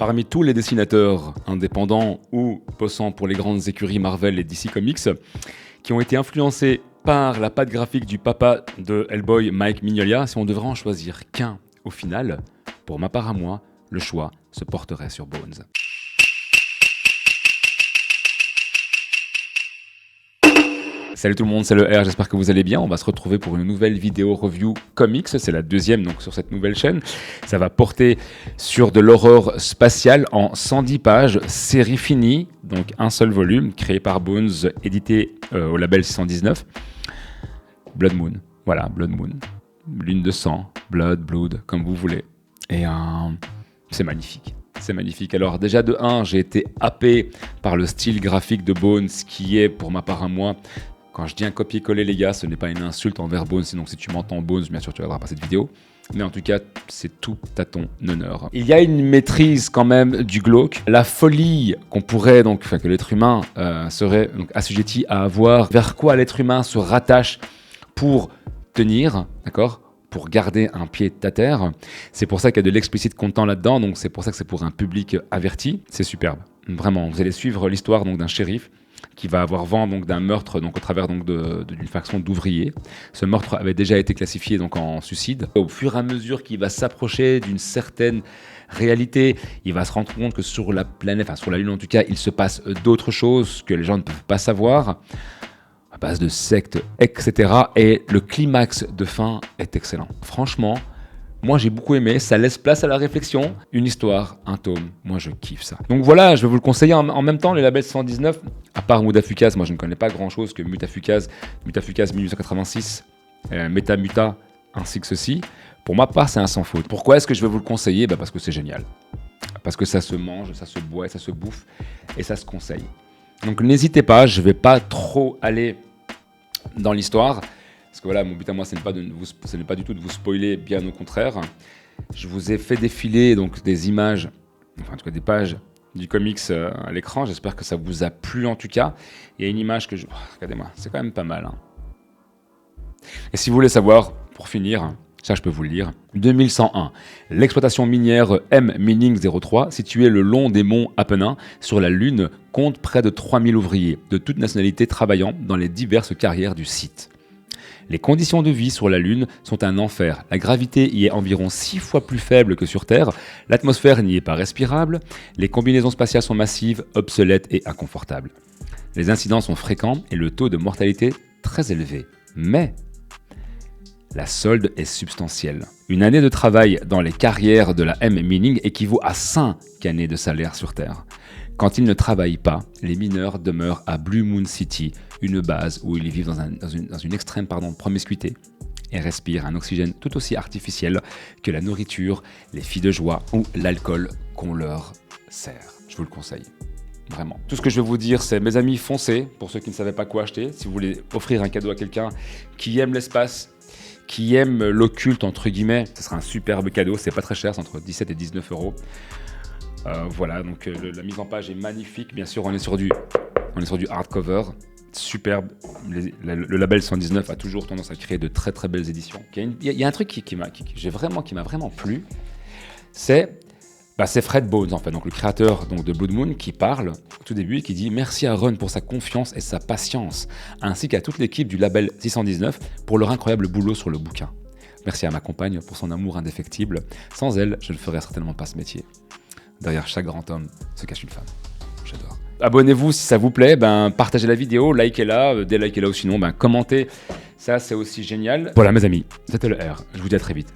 Parmi tous les dessinateurs indépendants ou bossant pour les grandes écuries Marvel et DC Comics, qui ont été influencés par la patte graphique du papa de Hellboy, Mike Mignola, si on devrait en choisir qu'un au final, pour ma part à moi, le choix se porterait sur Bones. Salut tout le monde, c'est le R, j'espère que vous allez bien. On va se retrouver pour une nouvelle vidéo review comics, c'est la deuxième donc sur cette nouvelle chaîne. Ça va porter sur de l'horreur spatiale en 110 pages, série finie, donc un seul volume, créé par Bones, édité au label 619. Blood Moon, voilà, Blood Moon. Lune de sang, Blood, comme vous voulez. Et c'est magnifique. C'est magnifique. Alors déjà de 1, j'ai été happé par le style graphique de Bones qui est, pour ma part à moi, quand je dis un copier-coller les gars, ce n'est pas une insulte envers Bones, donc si tu m'entends Bones, bien sûr tu regarderas pas cette vidéo. Mais en tout cas, c'est tout à ton honneur. Il y a une maîtrise quand même du glauque. La folie qu'on pourrait, donc, que l'être humain serait donc, assujetti à avoir, vers quoi l'être humain se rattache pour tenir, d'accord ? Pour garder un pied à terre. C'est pour ça qu'il y a de l'explicite content là-dedans, donc c'est pour ça que c'est pour un public averti. C'est superbe, vraiment. Vous allez suivre l'histoire donc d'un shérif qui va avoir vent donc d'un meurtre donc au travers donc d'une faction d'ouvriers. Ce meurtre avait déjà été classifié donc en suicide. Au fur et à mesure qu'il va s'approcher d'une certaine réalité, il va se rendre compte que sur la planète, enfin sur la Lune en tout cas, il se passe d'autres choses que les gens ne peuvent pas savoir. À base de sectes, etc. Et le climax de fin est excellent. Franchement, moi j'ai beaucoup aimé, ça laisse place à la réflexion. Une histoire, un tome, moi je kiffe ça. Donc voilà, je vais vous le conseiller en même temps, les labels 119, à part Mutafukaz, moi je ne connais pas grand chose que Mutafukaz 1886, Meta, ainsi que ceci. Pour ma part, c'est un sans faute. Pourquoi est-ce que je vais vous le conseiller ? Parce que c'est génial. Parce que ça se mange, ça se boit, ça se bouffe et ça se conseille. Donc n'hésitez pas, je ne vais pas trop aller dans l'histoire, parce que voilà, mon but à moi, ce n'est pas du tout de vous spoiler, bien au contraire. Je vous ai fait défiler donc, des images, enfin en tout cas des pages du comics à l'écran, j'espère que ça vous a plu en tout cas. Il y a une image que regardez-moi, c'est quand même pas mal. Hein. Et si vous voulez savoir, pour finir... Ça, je peux vous le dire. 2101. L'exploitation minière M Mining 03, située le long des monts Apennins, sur la Lune, compte près de 3000 ouvriers, de toutes nationalités travaillant dans les diverses carrières du site. Les conditions de vie sur la Lune sont un enfer. La gravité y est environ 6 fois plus faible que sur Terre, l'atmosphère n'y est pas respirable, les combinaisons spatiales sont massives, obsolètes et inconfortables. Les incidents sont fréquents et le taux de mortalité très élevé. Mais... la solde est substantielle. Une année de travail dans les carrières de la M-Mining équivaut à 5 années de salaire sur Terre. Quand ils ne travaillent pas, les mineurs demeurent à Blue Moon City, une base où ils vivent dans une extrême promiscuité et respirent un oxygène tout aussi artificiel que la nourriture, les filles de joie ou l'alcool qu'on leur sert. Je vous le conseille. Vraiment. Tout ce que je vais vous dire, c'est mes amis, foncez, pour ceux qui ne savaient pas quoi acheter. Si vous voulez offrir un cadeau à quelqu'un qui aime l'espace, qui aime l'occulte, entre guillemets, ce sera un superbe cadeau, c'est pas très cher, c'est entre 17 et 19 euros. Voilà, donc la mise en page est magnifique, bien sûr, on est sur du hardcover, superbe. Le label 119 a toujours tendance à créer de très très belles éditions. Il y a un truc qui m'a vraiment plu, c'est Fred Bones, en fait, donc le créateur donc, de Blood Moon, qui parle au tout début et qui dit « Merci à Ron pour sa confiance et sa patience, ainsi qu'à toute l'équipe du label 619 pour leur incroyable boulot sur le bouquin. Merci à ma compagne pour son amour indéfectible. Sans elle, je ne ferais certainement pas ce métier. Derrière chaque grand homme se cache une femme. » J'adore. Abonnez-vous si ça vous plaît, partagez la vidéo, likez-la, délikez-la ou sinon, commentez. Ça, c'est aussi génial. Voilà mes amis, c'était le R. Je vous dis à très vite.